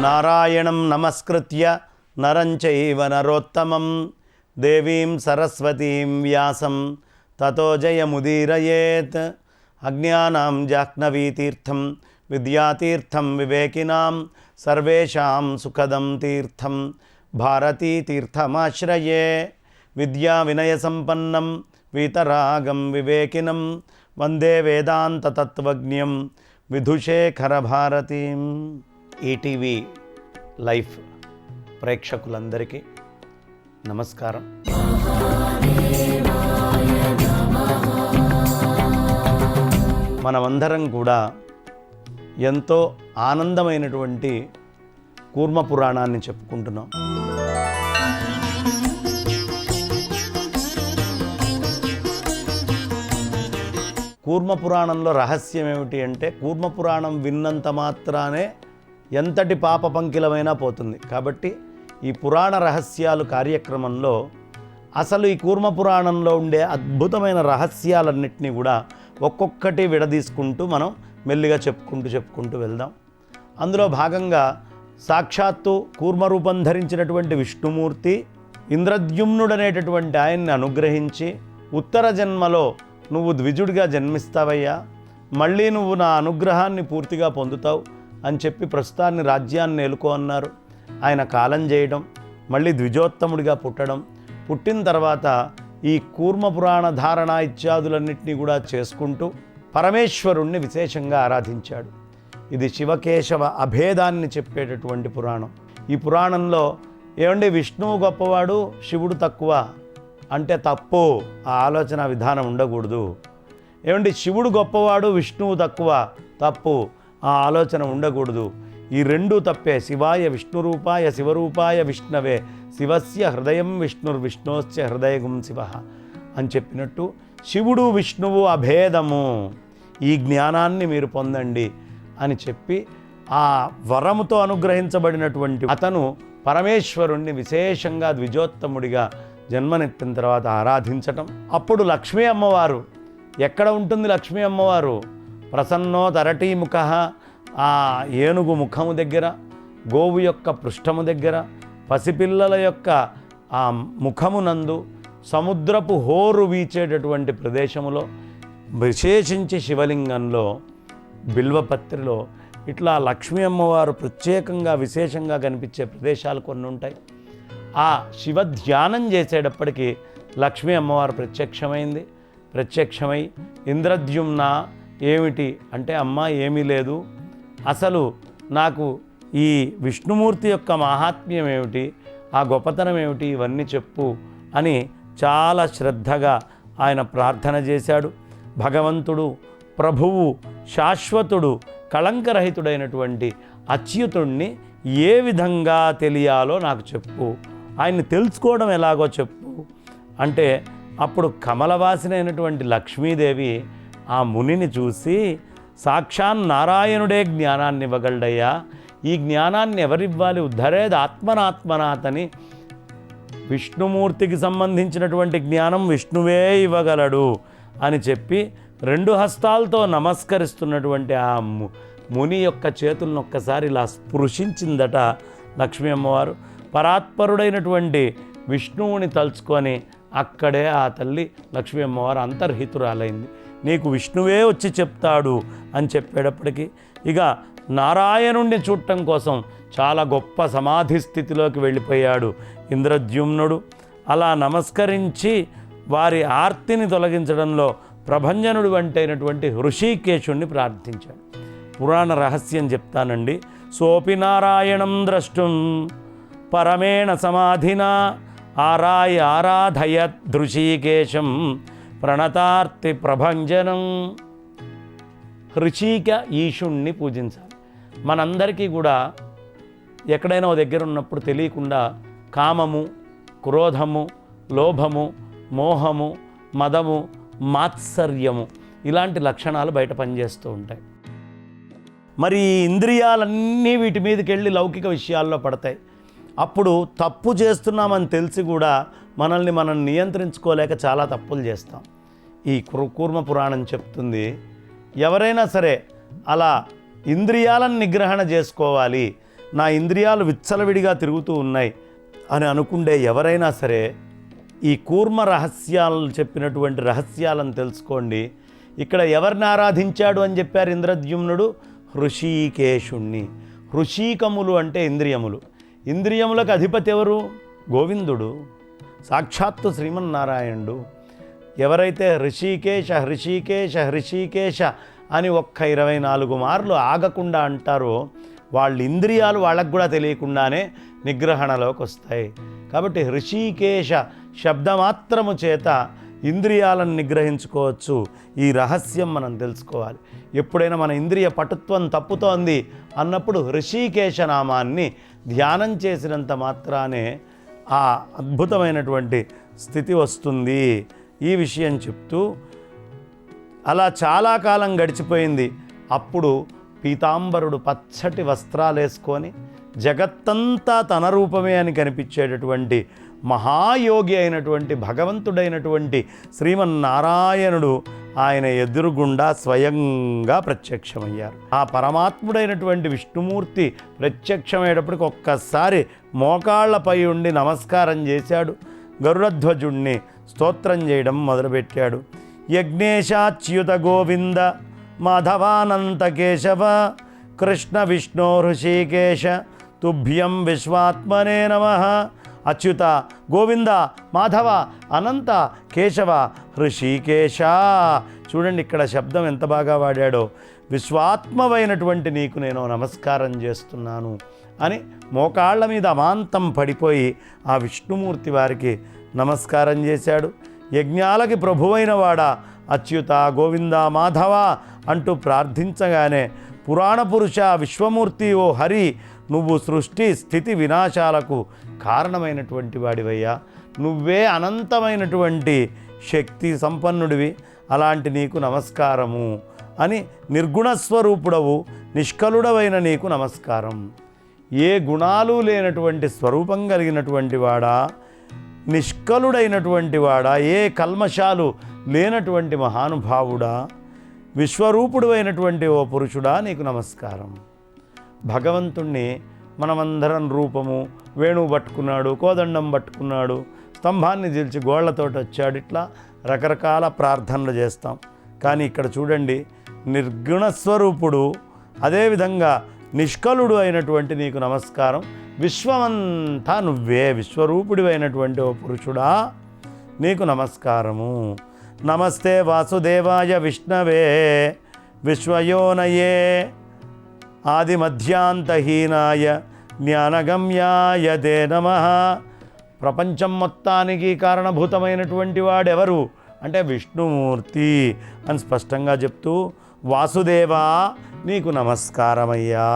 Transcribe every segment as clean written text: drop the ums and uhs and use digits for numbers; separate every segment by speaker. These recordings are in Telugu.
Speaker 1: నారాయణం నమస్కృత్య నరం చైవ నరోత్తమం దేవీం సరస్వతీం వ్యాసం తతో జయముదీరయేత్. అజ్ఞానాం జాహ్నవీతీర్థం విద్యాతీర్థం వివేకినాం సర్వేషాం సుఖదం తీర్థం భారతీతీర్థమాశ్రయే. విద్యా వినయ సంపన్నం వీతరాగం వివేకినం వందే వేదాంత తత్వజ్ఞం విధుశేఖర భారతీం. ఈటీవీ లైఫ్ ప్రేక్షకులందరికీ నమస్కారం. మనమందరం కూడా ఎంతో ఆనందమైనటువంటి కూర్మ పురాణాన్ని చెప్పుకుంటున్నాం. కూర్మ పురాణంలో రహస్యం ఏమిటి అంటే, కూర్మ పురాణం విన్నంత మాత్రానే ఎంతటి పాప పంకిలమైనా పోతుంది. కాబట్టి ఈ పురాణ రహస్యాలు కార్యక్రమంలో అసలు ఈ కూర్మ పురాణంలో ఉండే అద్భుతమైన రహస్యాలన్నింటినీ కూడా ఒక్కొక్కటి విడదీసుకుంటూ మనం మెల్లిగా చెప్పుకుంటూ వెళ్దాం. అందులో భాగంగా సాక్షాత్తు కూర్మరూపం ధరించినటువంటి విష్ణుమూర్తి ఇంద్రద్యుమ్నుడనేటటువంటి ఆయన్ని అనుగ్రహించి, ఉత్తర జన్మలో నువ్వు ద్విజుడిగా జన్మిస్తావయ్యా, మళ్ళీ నువ్వు నా అనుగ్రహాన్ని పూర్తిగా పొందుతావు అని చెప్పి ప్రస్తుతాన్ని రాజ్యాన్ని ఏలుకో అన్నారు. ఆయన కాలం చేయడం, మళ్ళీ ద్విజోత్తముడిగా పుట్టడం, పుట్టిన తర్వాత ఈ కూర్మ పురాణ ధారణ ఇత్యాదులన్నింటినీ కూడా చేసుకుంటూ పరమేశ్వరుణ్ణి విశేషంగా ఆరాధించాడు. ఇది శివకేశవ అభేదాన్ని చెప్పేటటువంటి పురాణం. ఈ పురాణంలో ఏమండి విష్ణువు గొప్పవాడు శివుడు తక్కువ అంటే తప్పు. ఆ ఆలోచన విధానం ఉండకూడదు. ఏమండి శివుడు గొప్పవాడు విష్ణువు తక్కువ, తప్పు. ఆ ఆలోచన ఉండకూడదు. ఈ రెండూ తప్పే. శివాయ విష్ణురూపాయ శివరూపాయ విష్ణవే శివస్య హృదయం విష్ణుర్విష్ణోశ్చ హృదయగుం శివ అని చెప్పినట్టు శివుడు విష్ణువు అభేదము, ఈ జ్ఞానాన్ని మీరు పొందండి అని చెప్పి ఆ వరముతో అనుగ్రహించబడినటువంటి అతను పరమేశ్వరుణ్ణి విశేషంగా ద్విజోత్తముడిగా జన్మనెత్తిన తర్వాత ఆరాధించటం. అప్పుడు లక్ష్మీ అమ్మవారు ఎక్కడ ఉంటుంది? లక్ష్మీ అమ్మవారు ప్రసన్నో తరటీముఖ, ఆ ఏనుగు ముఖము దగ్గర, గోవు యొక్క పృష్ఠము దగ్గర, పసిపిల్లల యొక్క ఆ ముఖమునందు, సముద్రపు హోరు వీచేటటువంటి ప్రదేశములో, విశేషించి శివలింగంలో, బిల్వపత్రిలో ఇట్లా లక్ష్మీ అమ్మవారు ప్రత్యేకంగా విశేషంగా కనిపించే ప్రదేశాలు కొన్ని ఉంటాయి. ఆ శివ ధ్యానం చేసేటప్పటికీ లక్ష్మీ అమ్మవారు ప్రత్యక్షమై ఇంద్రద్యుమ్న ఏమిటి అంటే, అమ్మ ఏమీ లేదు, అసలు నాకు ఈ విష్ణుమూర్తి యొక్క మహాత్మ్యం ఏమిటి, ఆ గొప్పతనం ఏమిటి, ఇవన్నీ చెప్పు అని చాలా శ్రద్ధగా ఆయన ప్రార్థన చేశాడు. భగవంతుడు, ప్రభువు, శాశ్వతుడు, కళంకరహితుడైనటువంటి అచ్యుతుణ్ణి ఏ విధంగా తెలియాలో నాకు చెప్పు, ఆయన్ని తెలుసుకోవడం ఎలాగో చెప్పు అంటే, అప్పుడు కమలవాసినైనటువంటి లక్ష్మీదేవి ఆ మునిని చూసి, సాక్షాన్ నారాయణుడే జ్ఞానాన్ని ఇవ్వగలడయ్యా, ఈ జ్ఞానాన్ని ఎవరివ్వాలి, ఉద్ధరేది ఆత్మనాత్మనాథని, విష్ణుమూర్తికి సంబంధించినటువంటి జ్ఞానం విష్ణువే ఇవ్వగలడు అని చెప్పి రెండు హస్తాలతో నమస్కరిస్తున్నటువంటి ఆ ముని యొక్క చేతులను ఒక్కసారి ఇలా స్పృశించిందట లక్ష్మీ అమ్మవారు. పరాత్పరుడైనటువంటి విష్ణువుని తలుచుకొని అక్కడే ఆ తల్లి లక్ష్మీ అమ్మవారు అంతర్హితురాలైంది. నీకు విష్ణువే వచ్చి చెప్తాడు అని చెప్పేటప్పటికీ ఇక నారాయణుణ్ణి చూడటం కోసం చాలా గొప్ప సమాధి స్థితిలోకి వెళ్ళిపోయాడు ఇంద్రద్యుమ్నుడు. అలా నమస్కరించి వారి ఆర్తిని తొలగించడంలో ప్రభంజనుడు వంటైనటువంటి హృషీకేశుణ్ణి ప్రార్థించాడు. పురాణ రహస్యం చెప్తానండి. సోపి నారాయణం ద్రష్టుం పరమేణ సమాధినా ఆరాధయత్ హృషీకేశం ప్రణతార్తి ప్రభంజనం. హృషీక ఈశుణ్ణి పూజించాలి. మనందరికీ కూడా ఎక్కడైనా ఓ దగ్గర ఉన్నప్పుడు తెలియకుండా కామము, క్రోధము, లోభము, మోహము, మదము, మాత్సర్యము ఇలాంటి లక్షణాలు బయట పనిచేస్తూ ఉంటాయి. మరి ఈ ఇంద్రియాలన్నీ వీటి మీదకి వెళ్ళి లౌకిక విషయాల్లో పడతాయి. అప్పుడు తప్పు చేస్తున్నామని తెలిసి కూడా మనల్ని మనం నియంత్రించుకోలేక చాలా తప్పులు చేస్తాం. ఈ కూర్మ పురాణం చెప్తుంది, ఎవరైనా సరే అలా ఇంద్రియాలను నిగ్రహణ చేసుకోవాలి, నా ఇంద్రియాలు విచ్చలవిడిగా తిరుగుతూ ఉన్నాయి అని అనుకుంటే ఎవరైనా సరే ఈ కూర్మ రహస్యాలు చెప్పినటువంటి రహస్యాలను తెలుసుకోండి. ఇక్కడ ఎవరిని ఆరాధించాడు అని చెప్పారు ఇంద్రద్యుమ్నుడు? హృషీకేశుణ్ణి. హృషీకములు అంటే ఇంద్రియములు. ఇంద్రియములకు అధిపతి ఎవరు? గోవిందుడు, సాక్షాత్తు శ్రీమన్నారాయణుడు. ఎవరైతే హృషీకేశ హృషీకేశ హృషీకేశ అని ఒక్క 24 మార్లు ఆగకుండా అంటారో వాళ్ళ ఇంద్రియాలు వాళ్ళకు కూడా తెలియకుండానే నిగ్రహణలోకి వస్తాయి. కాబట్టి హృషీకేశ శబ్దమాత్రము చేత ఇంద్రియాలను నిగ్రహించుకోవచ్చు. ఈ రహస్యం మనం తెలుసుకోవాలి. ఎప్పుడైనా మన ఇంద్రియ పటుత్వం తప్పుతోంది అన్నప్పుడు హృషీకేశ నామాన్ని ధ్యానం చేసినంత మాత్రానే ఆ అద్భుతమైనటువంటి స్థితి వస్తుంది. ఈ విషయం చెప్తూ అలా చాలా కాలం గడిచిపోయింది. అప్పుడు పీతాంబరుడు పచ్చటి వస్త్రాలు వేసుకొని జగత్తంతా తన రూపమే అని కనిపించేటటువంటి మహాయోగి అయినటువంటి భగవంతుడైనటువంటి శ్రీమన్నారాయణుడు ఆయన ఎదురుగుండా స్వయంగా ప్రత్యక్షమయ్యారు. ఆ పరమాత్ముడైనటువంటి విష్ణుమూర్తి ప్రత్యక్షమయ్యేటప్పటికి ఒక్కసారి మోకాళ్లపై ఉండి నమస్కారం చేశాడు. గరుడధ్వజుణ్ణి స్తోత్రం చేయడం మొదలుపెట్టాడు. యజ్ఞేశాచ్యుత గోవింద మాధవానంత కేశవ కృష్ణ విష్ణు హృషీకేశ తుభ్యం విశ్వాత్మనే నమః. అచ్యుత, గోవింద, మాధవ, అనంత, కేశవ, హృషీకేశ. చూడండి ఇక్కడ శబ్దం ఎంత బాగా వాడాడో. విశ్వాత్మవైనటువంటి నీకు నేను నమస్కారం చేస్తున్నాను అని మోకాళ్ళ మీద అమాంతం పడిపోయి ఆ విష్ణుమూర్తి వారికి నమస్కారం చేశాడు. యజ్ఞాలకి ప్రభువైన వాడా అచ్యుత, గోవింద, మాధవ అంటూ ప్రార్థించగానే పురాణ పురుష విశ్వమూర్తి ఓ హరి, నువ్వు సృష్టి స్థితి వినాశాలకు కారణమైనటువంటి వాడివయ్యా, నువ్వే అనంతమైనటువంటి శక్తి సంపన్నుడివి, అలాంటి నీకు నమస్కారము అని నిర్గుణస్వరూపుడవు నిష్కలుడవైన నీకు నమస్కారం. ఏ గుణాలు లేనటువంటి స్వరూపం కలిగినటువంటి వాడా, నిష్కలుడైనటువంటి వాడా, ఏ కల్మషాలు లేనటువంటి మహానుభావుడా, విశ్వరూపుడు అయినటువంటి ఓ పురుషుడా నీకు నమస్కారం. భగవంతుణ్ణి మనమందరం రూపము, వేణువు పట్టుకున్నాడు, కోదండం పట్టుకున్నాడు, స్తంభాన్ని చీల్చి గోళ్లతోటి వచ్చాడు, ఇట్లా రకరకాల ప్రార్థనలు చేస్తాం. కానీ ఇక్కడ చూడండి, నిర్గుణస్వరూపుడు, అదేవిధంగా నిష్కలుడు అయినటువంటి నీకు నమస్కారం. విశ్వమంతా నువ్వే, విశ్వరూపుడి అయినటువంటి ఓ పురుషుడా నీకు నమస్కారము. నమస్తే వాసుదేవాయ విష్ణవే విశ్వయోనయే ఆదిమధ్యాంతహీనాయ జ్ఞానగమ్యాయ తే నమః. ప్రపంచం మొత్తానికి కారణభూతమైనటువంటి వాడెవరు అంటే విష్ణుమూర్తి అని స్పష్టంగా చెప్తూ, వాసుదేవా నీకు నమస్కారమయ్యా,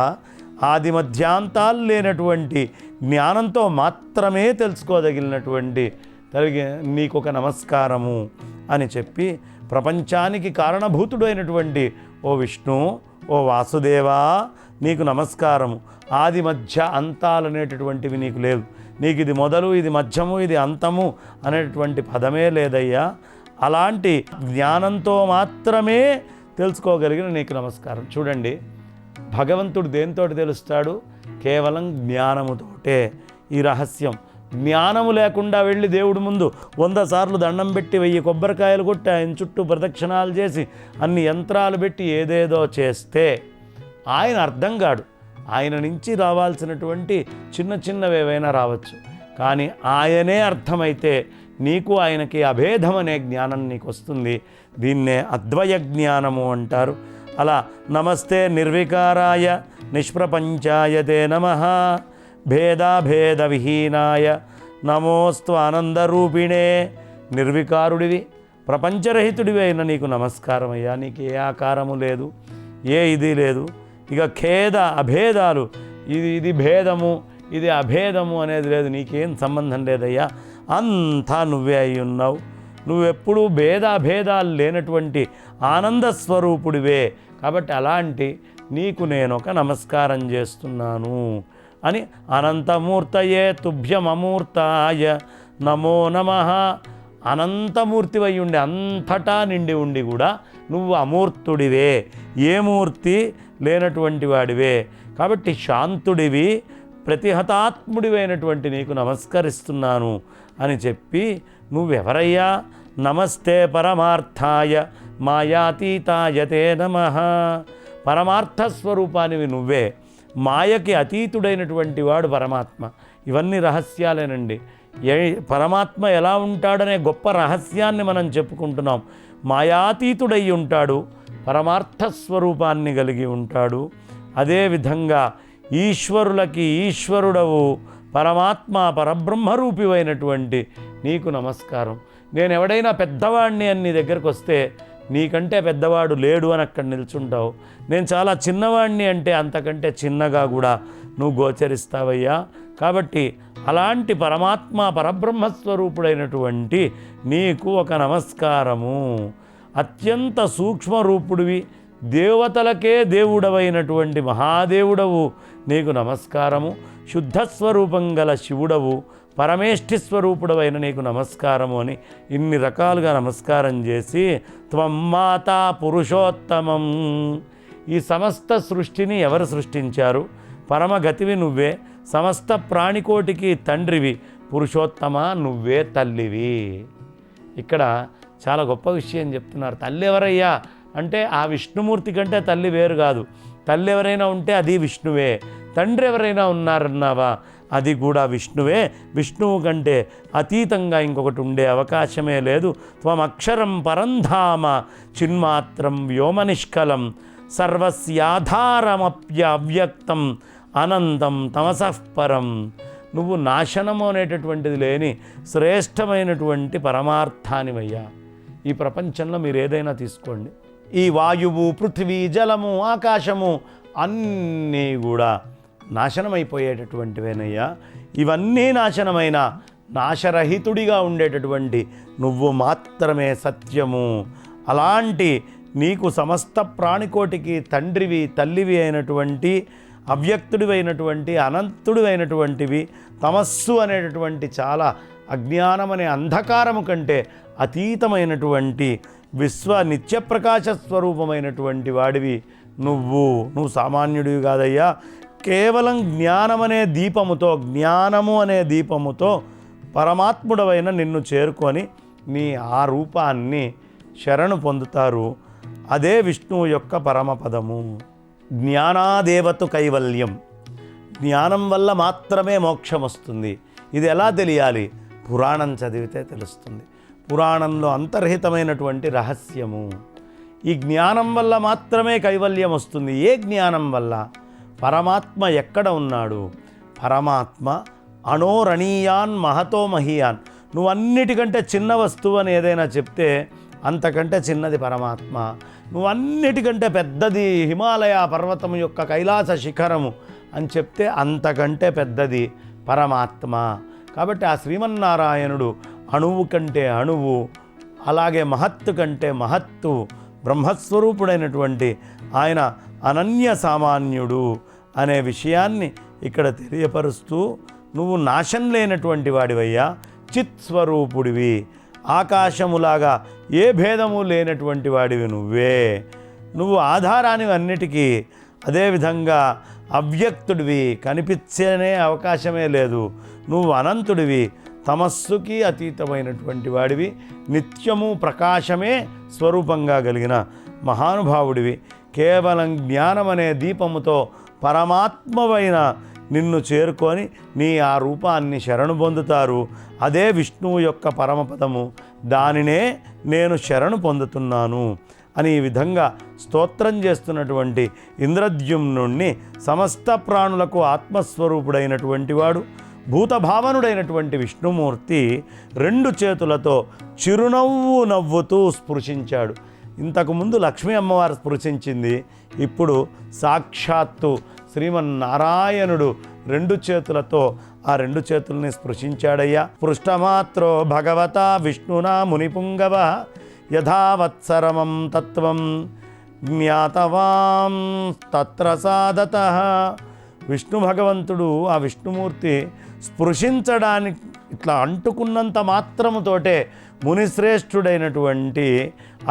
Speaker 1: ఆది మధ్యాంతాలు లేనటువంటి జ్ఞానంతో మాత్రమే తెలుసుకోదగినటువంటి నీకు ఒక నమస్కారము అని చెప్పి, ప్రపంచానికి కారణభూతుడు అయినటువంటి ఓ విష్ణు, ఓ వాసుదేవా నీకు నమస్కారము. ఆది మధ్య అంతాలు అనేటటువంటివి నీకు లేవు, నీకు ఇది మొదలు, ఇది మధ్యము, ఇది అంతము అనేటువంటి పదమే లేదయ్యా. అలాంటి జ్ఞానంతో మాత్రమే తెలుసుకోగలిగిన నీకు నమస్కారం. చూడండి, భగవంతుడు దేనితోటి తెలుస్తాడు? కేవలం జ్ఞానముతోటే. ఈ రహస్యం. జ్ఞానము లేకుండా వెళ్ళి దేవుడి ముందు 100 సార్లు దండం పెట్టి 1000 కొబ్బరికాయలు కొట్టి ఆయన చుట్టూ ప్రదక్షిణాలు చేసి అన్ని యంత్రాలు పెట్టి ఏదేదో చేస్తే ఆయన అర్థం కాడు. ఆయన నుంచి రావాల్సినటువంటి చిన్న చిన్నవి ఏవైనా రావచ్చు, కానీ ఆయనే అర్థమైతే నీకు ఆయనకి అభేదం అనే జ్ఞానం నీకు వస్తుంది. దీన్నే అద్వయ జ్ఞానము అంటారు. అలా నమస్తే నిర్వికారాయ నిష్ప్రపంచాయ తే నమః, భేదాభేద విహీనాయ నమోస్తు ఆనందరూపిణే. నిర్వికారుడివి, ప్రపంచరహితుడివి అయిన నీకు నమస్కారం అయ్యా. నీకు ఏ ఆకారము లేదు, ఏ ఇది లేదు. ఇక ఖేద అభేదాలు, ఇది భేదము, ఇది అభేదము అనేది లేదు, నీకేం సంబంధం లేదయ్యా. అంతా నువ్వే అయి ఉన్నావు. నువ్వెప్పుడూ భేదాభేదాలు లేనటువంటి ఆనంద స్వరూపుడివే. కాబట్టి అలాంటి నీకు నేను ఒక నమస్కారం చేస్తున్నాను అని అనంతమూర్తయే తుభ్యమూర్తాయ నమో నమః. అనంతమూర్తివై ఉండి అంతటా నిండి ఉండి కూడా నువ్వు అమూర్తుడివే, ఏ మూర్తి లేనటువంటి వాడివే. కాబట్టి శాంతుడివి, ప్రతిహతాత్ముడివైనటువంటి నీకు నమస్కరిస్తున్నాను అని చెప్పి, నువ్వెవరయ్యా? నమస్తే పరమార్థాయ మాయాతీతాయ తే నమః. పరమార్థ స్వరూపానివి నువ్వే, మాయకి అతీతుడైనటువంటి వాడు పరమాత్మ. ఇవన్నీ రహస్యాలేనండి. పరమాత్మ ఎలా ఉంటాడనే గొప్ప రహస్యాన్ని మనం చెప్పుకుంటున్నాం. మాయాతీతుడై ఉంటాడు, పరమార్థ స్వరూపాన్ని కలిగి ఉంటాడు. అదేవిధంగా ఈశ్వరులకి ఈశ్వరుడవు, పరమాత్మ పరబ్రహ్మరూపివైనటువంటి నీకు నమస్కారం. నేను ఎవడైనా పెద్దవాడిని అని నీ దగ్గరకు వస్తే నీకంటే పెద్దవాడు లేడు అని అక్కడ నిల్చుంటావు. నేను చాలా చిన్నవాడిని అంటే అంతకంటే చిన్నగా కూడా నువ్వు గోచరిస్తావయ్యా. కాబట్టి అలాంటి పరమాత్మ పరబ్రహ్మస్వరూపుడైనటువంటి నీకు ఒక నమస్కారము. అత్యంత సూక్ష్మరూపుడివి, దేవతలకే దేవుడవైనటువంటి మహాదేవుడవు, నీకు నమస్కారము. శుద్ధస్వరూపం గల శివుడవు, పరమేష్ఠి స్వరూపుడవైన నీకు నమస్కారము అని ఇన్ని రకాలుగా నమస్కారం చేసి, త్వం మాతా పురుషోత్తమం. ఈ సమస్త సృష్టిని ఎవరు సృష్టించారు? పరమగతివి నువ్వే, సమస్త ప్రాణికోటికి తండ్రివి, పురుషోత్తమ నువ్వే తల్లివి. ఇక్కడ చాలా గొప్ప విషయం చెప్తున్నారు. తల్లి ఎవరయ్యా అంటే ఆ విష్ణుమూర్తి కంటే తల్లి వేరు కాదు. తల్లి ఎవరైనా ఉంటే అది విష్ణువే. తండ్రి ఎవరైనా ఉన్నారన్నావా, అది కూడా విష్ణువే. విష్ణువు కంటే అతీతంగా ఇంకొకటి ఉండే అవకాశమే లేదు. త్వమక్షరం పరంధామ చిన్మాత్రం వ్యోమనిష్కలం సర్వస్యాధారమప్యవ్యక్తం అనంతం తమసఃపరం. నువ్వు నాశనము అనేటటువంటిది లేని శ్రేష్టమైనటువంటి పరమార్థానివయ్యా. ఈ ప్రపంచంలో మీరు ఏదైనా తీసుకోండి, ఈ వాయువు, పృథివీ, జలము, ఆకాశము అన్నీ కూడా నాశనమైపోయేటటువంటివేనయ్యా. ఇవన్నీ నాశనమైన నాశరహితుడిగా ఉండేటటువంటి నువ్వు మాత్రమే సత్యము. అలాంటి నీకు సమస్త ప్రాణికోటికి తండ్రివి, తల్లివి అయినటువంటి, అవ్యక్తుడివైనటువంటి, అనంతుడివైనటువంటివి, తమస్సు అనేటటువంటి చాలా అజ్ఞానం అనే అంధకారము కంటే అతీతమైనటువంటి విశ్వ నిత్యప్రకాశ స్వరూపమైనటువంటి వాడివి నువ్వు సామాన్యుడివి కాదయ్యా. కేవలం జ్ఞానమనే దీపముతో, జ్ఞానము అనే దీపముతో పరమాత్ముడవైన నిన్ను చేరుకొని నీ ఆ రూపాన్ని శరణు పొందుతారు. అదే విష్ణువు యొక్క పరమపదము. జ్ఞానాదేవతు కైవల్యం. జ్ఞానం వల్ల మాత్రమే మోక్షం వస్తుంది. ఇది ఎలా తెలియాలి? పురాణం చదివితే తెలుస్తుంది. పురాణంలో అంతర్హితమైనటువంటి రహస్యము. ఈ జ్ఞానం వల్ల మాత్రమే కైవల్యం వస్తుంది. ఏ జ్ఞానం వల్ల? పరమాత్మ ఎక్కడ ఉన్నాడు? పరమాత్మ అణోరణీయాన్ మహతో మహీయాన్. నువ్వు అన్నిటికంటే చిన్న వస్తువు అని ఏదైనా చెప్తే అంతకంటే చిన్నది పరమాత్మ. నువ్వు అన్నిటికంటే పెద్దది హిమాలయ పర్వతం యొక్క కైలాస శిఖరము అని చెప్తే అంతకంటే పెద్దది పరమాత్మ. కాబట్టి ఆ శ్రీమన్నారాయణుడు అణువు కంటే అణువు, అలాగే మహత్తు కంటే మహత్తు, బ్రహ్మస్వరూపుడైనటువంటి ఆయన అనన్య సామాన్యుడు అనే విషయాన్ని ఇక్కడ తెలియపరుస్తూ, నువ్వు నాశం లేనటువంటి వాడివయ్యా, చిత్స్వరూపుడివి, ఆకాశములాగా ఏ భేదము లేనటువంటి వాడివి నువ్వే. నువ్వు ఆధారానివి అన్నిటికీ. అదేవిధంగా అవ్యక్తుడివి, కనిపించనే అవకాశమే లేదు. నువ్వు అనంతుడివి, తమస్సుకి అతీతమైనటువంటి వాడివి, నిత్యము ప్రకాశమే స్వరూపంగా కలిగిన మహానుభావుడివి. కేవలం జ్ఞానమనే దీపముతో పరమాత్మవైన నిన్ను చేరుకొని నీ ఆ రూపాన్ని శరణు పొందుతారు. అదే విష్ణువు యొక్క పరమపదము. దానినే నేను శరణు పొందుతున్నాను అని ఈ విధంగా స్తోత్రం చేస్తున్నటువంటి ఇంద్రద్యుమ్నుణ్ణి సమస్త ప్రాణులకు ఆత్మస్వరూపుడైనటువంటి వాడు, భూతభావనుడైనటువంటి విష్ణుమూర్తి 2 చేతులతో చిరునవ్వు నవ్వుతూ స్పృశించాడు. ఇంతకుముందు లక్ష్మీ అమ్మవారు స్పృశించింది, ఇప్పుడు సాక్షాత్తు శ్రీమన్నారాయణుడు 2 చేతులతో ఆ 2 చేతుల్ని స్పృశించాడయ్యా. పృష్టమాత్రో భగవతా విష్ణునా మునిపుంగవ యథావత్సరమం తత్వం జ్ఞాతవాం తత్ర సాదతః. విష్ణు భగవంతుడు ఆ విష్ణుమూర్తి స్పృశించడానికి ఇట్లా అంటుకున్నంత మాత్రముతోటే మునిశ్రేష్ఠుడైనటువంటి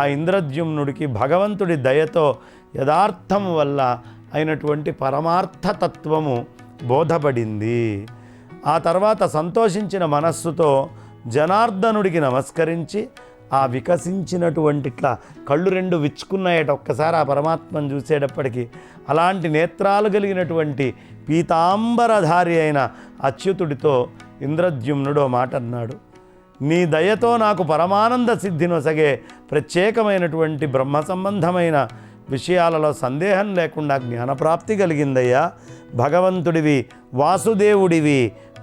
Speaker 1: ఆ ఇంద్రద్యుమ్నుడికి భగవంతుడి దయతో యథార్థం వల్ల అయినటువంటి పరమార్థతత్వము బోధపడింది. ఆ తర్వాత సంతోషించిన మనస్సుతో జనార్దనుడికి నమస్కరించి ఆ వికసించినటువంటి ఇట్లా కళ్ళు రెండు విచ్చుకున్నాయట ఒక్కసారి ఆ పరమాత్మను చూసేటప్పటికి. అలాంటి నేత్రాలు కలిగినటువంటి పీతాంబరధారి అయిన అచ్యుతుడితో ఇంద్రద్యుమ్నుడో మాట అన్నాడు, నీ దయతో నాకు పరమానంద సిద్ధినొసగే ప్రత్యేకమైనటువంటి బ్రహ్మ సంబంధమైన విషయాలలో సందేహం లేకుండా జ్ఞానప్రాప్తి కలిగిందయ్యా. భగవంతుడివి, వాసుదేవుడివి,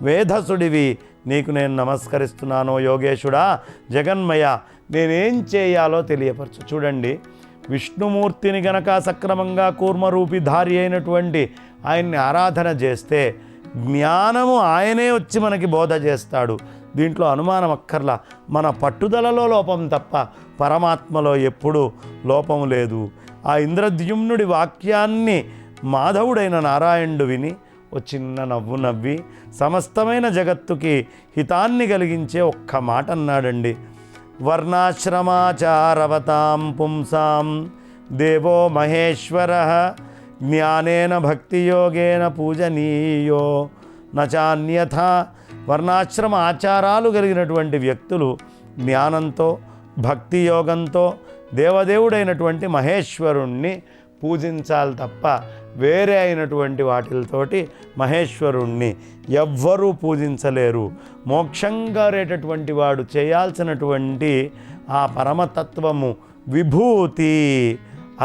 Speaker 1: వేధసుడివి, నీకు నేను నమస్కరిస్తున్నాను యోగేశుడా, జగన్మయ, నేనేం చేయాలో తెలియపరచు. చూడండి, విష్ణుమూర్తిని గనక సక్రమంగా కూర్మరూపిధారి అయినటువంటి ఆయన్ని ఆరాధన చేస్తే జ్ఞానము ఆయనే వచ్చి మనకి బోధ చేస్తాడు. దీంట్లో అనుమానం అక్కర్లా. మన పట్టుదలలో లోపం తప్ప పరమాత్మలో ఎప్పుడూ లోపం లేదు. ఆ ఇంద్రద్యుమ్నుడి వాక్యాన్ని మాధవుడైన నారాయణుడు విని ఓ చిన్న నవ్వు నవ్వి సమస్తమైన జగత్తుకి హితాన్ని కలిగించే ఒక్క మాట అన్నాడండి. వర్ణాశ్రమాచారవతాం పుంసాం దేవో మహేశ్వరః జ్ఞానేన భక్తియోగేన పూజనీయో నచాన్యథా. వర్ణాశ్రమ ఆచారాలు కలిగినటువంటి వ్యక్తులు జ్ఞానంతో భక్తి యోగంతో దేవదేవుడైనటువంటి మహేశ్వరుణ్ణి పూజించాలి తప్ప వేరే అయినటువంటి వాటితోటి మహేశ్వరుణ్ణి ఎవ్వరూ పూజించలేరు. మోక్షం గారేటటువంటి వాడు చేయాల్సినటువంటి ఆ పరమతత్వము విభూతి.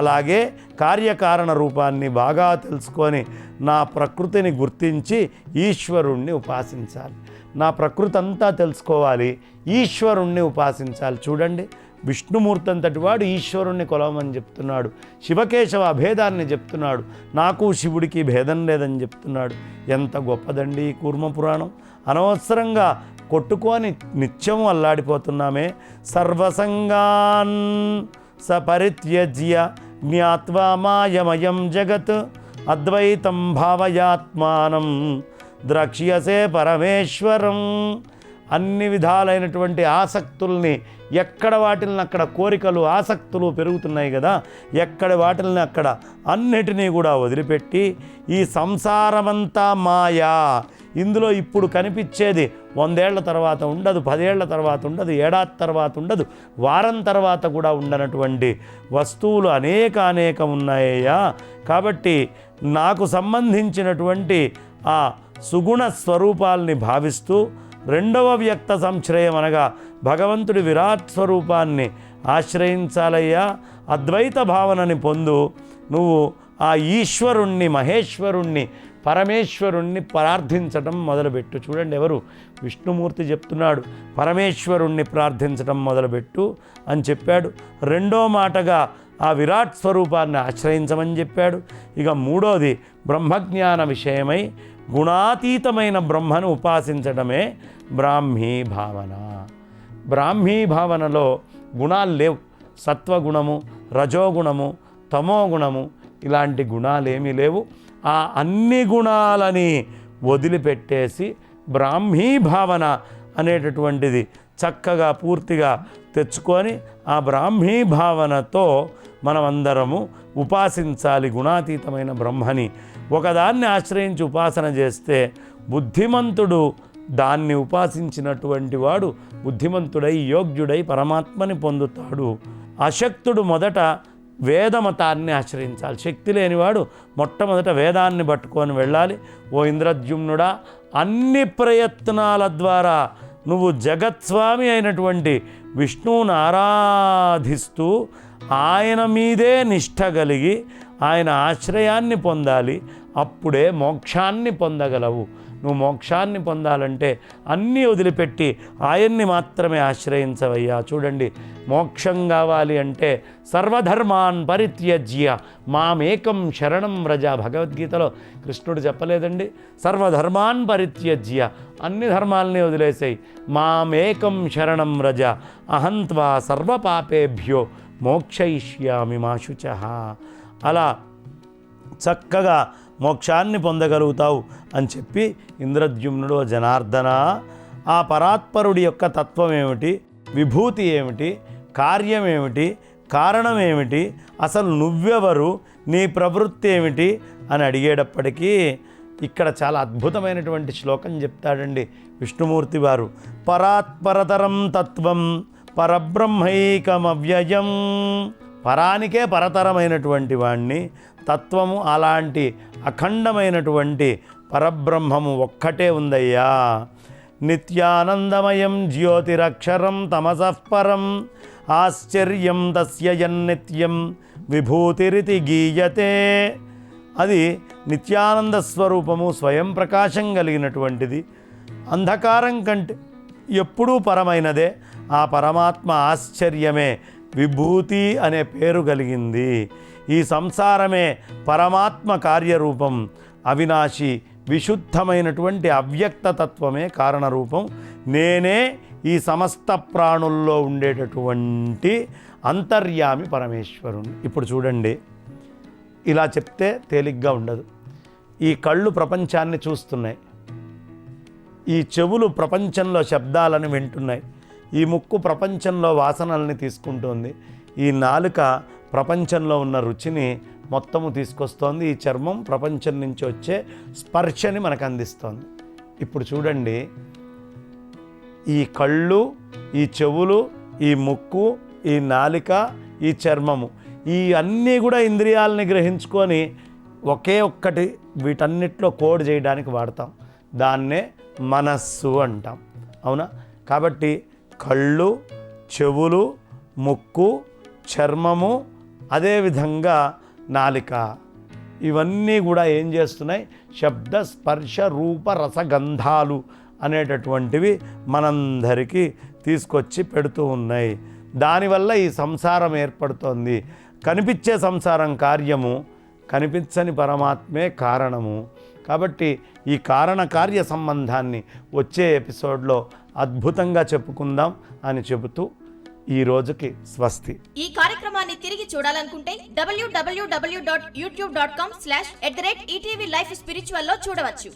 Speaker 1: అలాగే కార్యకారణ రూపాన్ని బాగా తెలుసుకొని నా ప్రకృతిని గుర్తించి ఈశ్వరుణ్ణి ఉపాసించాలి. నా ప్రకృతి అంతా తెలుసుకోవాలి, ఈశ్వరుణ్ణి ఉపాసించాలి. చూడండి, విష్ణుమూర్తి అంతటి వాడు ఈశ్వరుణ్ణి కొలవమని చెప్తున్నాడు. శివకేశవ అభేదాన్ని చెప్తున్నాడు. నాకు శివుడికి భేదం లేదని చెప్తున్నాడు. ఎంత గొప్పదండి ఈ కూర్మ పురాణం. అనవసరంగా కొట్టుకొని నిత్యము అల్లాడిపోతున్నామే. సర్వసంగాన్ సపరిత్యజ్య జ్ఞాత్వా మాయమయం జగత్ అద్వైతం భావయాత్మానం ద్రక్ష్యసే పరమేశ్వరం. అన్ని విధాలైనటువంటి ఆసక్తుల్ని ఎక్కడ వాటిల్ని అక్కడ కోరికలు ఆసక్తులు పెరుగుతున్నాయి కదా, ఎక్కడ వాటిల్ని అక్కడ అన్నిటినీ కూడా వదిలిపెట్టి ఈ సంసారమంతా మాయా, ఇందులో ఇప్పుడు కనిపించేది 100 ఏళ్ల తర్వాత ఉండదు, 10 ఏళ్ల తర్వాత ఉండదు, ఏడాది తర్వాత ఉండదు, వారం తర్వాత కూడా ఉండనటువంటి వస్తువులు అనేకం ఉన్నాయ్యా. కాబట్టి నాకు సంబంధించినటువంటి ఆ సుగుణ స్వరూపాల్ని భావిస్తూ రెండవ వ్యక్త సంశ్రయం అనగా భగవంతుడి విరాట్ స్వరూపాన్ని ఆశ్రయించాలయ్యా. అద్వైత భావనని పొందు. నువ్వు ఆ ఈశ్వరుణ్ణి, మహేశ్వరుణ్ణి, పరమేశ్వరుణ్ణి ప్రార్థించటం మొదలుపెట్టు. చూడండి, ఎవరు? విష్ణుమూర్తి చెప్తున్నాడు, పరమేశ్వరుణ్ణి ప్రార్థించటం మొదలుపెట్టు అని చెప్పాడు. రెండో మాటగా ఆ విరాట్ స్వరూపాన్ని ఆశ్రయించమని చెప్పాడు. ఇక మూడోది బ్రహ్మజ్ఞాన విషయమై గుణాతీతమైన బ్రహ్మను ఉపాసించడమే బ్రాహ్మీ భావన. బ్రాహ్మీ భావనలో గుణాలు లేవు. సత్వగుణము, రజోగుణము, తమోగుణము ఇలాంటి గుణాలేమీ లేవు. ఆ అన్ని గుణాలని వదిలిపెట్టేసి బ్రాహ్మీ భావన అనేటటువంటిది చక్కగా పూర్తిగా తెచ్చుకొని ఆ బ్రాహ్మీ భావనతో మనమందరము ఉపాసించాలి గుణాతీతమైన బ్రహ్మని. ఒకదాన్ని ఆశ్రయించి ఉపాసన చేస్తే బుద్ధిమంతుడు దాన్ని ఉపాసించినటువంటి వాడు బుద్ధిమంతుడై యోగ్యుడై పరమాత్మని పొందుతాడు. అశక్తుడు మొదట వేదమతాన్ని ఆశ్రయించాలి. శక్తి లేనివాడు మొట్టమొదట వేదాన్ని పట్టుకొని వెళ్ళాలి. ఓ ఇంద్రద్యుమ్నుడా, అన్ని ప్రయత్నాల ద్వారా నువ్వు జగత్స్వామి అయినటువంటి విష్ణువును ఆరాధిస్తూ ఆయన మీదే నిష్ఠ కలిగి ఆయన ఆశ్రయాన్ని పొందాలి. అప్పుడే మోక్షాన్ని పొందగలవు. నువ్వు మోక్షాన్ని పొందాలంటే అన్నీ వదిలిపెట్టి ఆయన్ని మాత్రమే ఆశ్రయించవయ్యా. చూడండి, మోక్షం కావాలి అంటే సర్వధర్మాన్ పరిత్యజ్య మామేకం శరణం వ్రజ. భగవద్గీతలో కృష్ణుడు చెప్పలేదండి? సర్వధర్మాన్ పరిత్యజ్య, అన్ని ధర్మాలని వదిలేసాయి, మామేకం శరణం వ్రజ అహంత్వా సర్వపాపేభ్యో మోక్షయిష్యామి మా శుచః. అలా చక్కగా మోక్షాన్ని పొందగలుగుతావు అని చెప్పి ఇంద్రద్యుమ్నుడు జనార్దన ఆ పరాత్పరుడి యొక్క తత్వం ఏమిటి, విభూతి ఏమిటి, కార్యం ఏమిటి, కారణం ఏమిటి, అసలు నువ్వెవరు, నీ ప్రవృత్తి ఏమిటి అని అడిగేటప్పటికీ ఇక్కడ చాలా అద్భుతమైనటువంటి శ్లోకం చెప్తాడండి విష్ణుమూర్తి వారు. పరాత్పరతరం తత్వం పరబ్రహ్మైకమవ్యయం. పరానికే పరతరమైనటువంటి వాణ్ణి, తత్వము అలాంటి అఖండమైనటువంటి పరబ్రహ్మము ఒక్కటే ఉందయ్యా. నిత్యానందమయం జ్యోతిరక్షరం తమసః పరం ఆశ్చర్యం తస్య యన్నిత్యం విభూతిరితి గీయతే. అది నిత్యానంద స్వరూపము, స్వయం ప్రకాశం కలిగినటువంటిది, అంధకారం కంటే ఎప్పుడూ పరమైనదే. ఆ పరమాత్మ ఆశ్చర్యమే విభూతి అనే పేరు కలిగింది. ఈ సంసారమే పరమాత్మ కార్యరూపం, అవినాశి విశుద్ధమైనటువంటి అవ్యక్తతత్వమే కారణరూపం. నేనే ఈ సమస్త ప్రాణుల్లో ఉండేటటువంటి అంతర్యామి పరమేశ్వరుని. ఇప్పుడు చూడండి, ఇలా చెప్తే తేలిగ్గా ఉండదు. ఈ కళ్ళు ప్రపంచాన్ని చూస్తున్నాయి, ఈ చెవులు ప్రపంచంలో శబ్దాలను వింటున్నాయి, ఈ ముక్కు ప్రపంచంలో వాసనల్ని తీసుకుంటోంది, ఈ నాలుక ప్రపంచంలో ఉన్న రుచిని మొత్తము తీసుకొస్తోంది, ఈ చర్మం ప్రపంచం నుంచి వచ్చే స్పర్శని మనకు అందిస్తోంది. ఇప్పుడు చూడండి, ఈ కళ్ళు, ఈ చెవులు, ఈ ముక్కు, ఈ నాలిక, ఈ చర్మము, ఈ అన్నీ కూడా ఇంద్రియాలని గ్రహించుకొని ఒకే ఒక్కటి వీటన్నిటిలో కోడ్ చేయడానికి వాడతాం. దాన్నే మనస్సు అంటాం, అవునా? కాబట్టి కళ్ళు, చెవులు, ముక్కు, చర్మము, అదేవిధంగా నాలిక, ఇవన్నీ కూడా ఏం చేస్తున్నాయి? శబ్ద స్పర్శ రూప రసగంధాలు అనేటటువంటివి మనందరికీ తీసుకొచ్చి పెడుతూ ఉన్నాయి. దానివల్ల ఈ సంసారం ఏర్పడుతోంది. కనిపించే సంసారం కార్యము, కనిపించని పరమాత్మే కారణము. కాబట్టి ఈ కారణకార్య సంబంధాన్ని వచ్చే ఎపిసోడ్లో అద్భుతంగా చెప్పుకుందాం అని చెబుతూ ఈ రోజుకి స్వస్తి.
Speaker 2: ఈ కార్యక్రమాన్ని తిరిగి చూడాలనుకుంటే www.youtube.com/@ETV Life Spiritual లో చూడవచ్చు.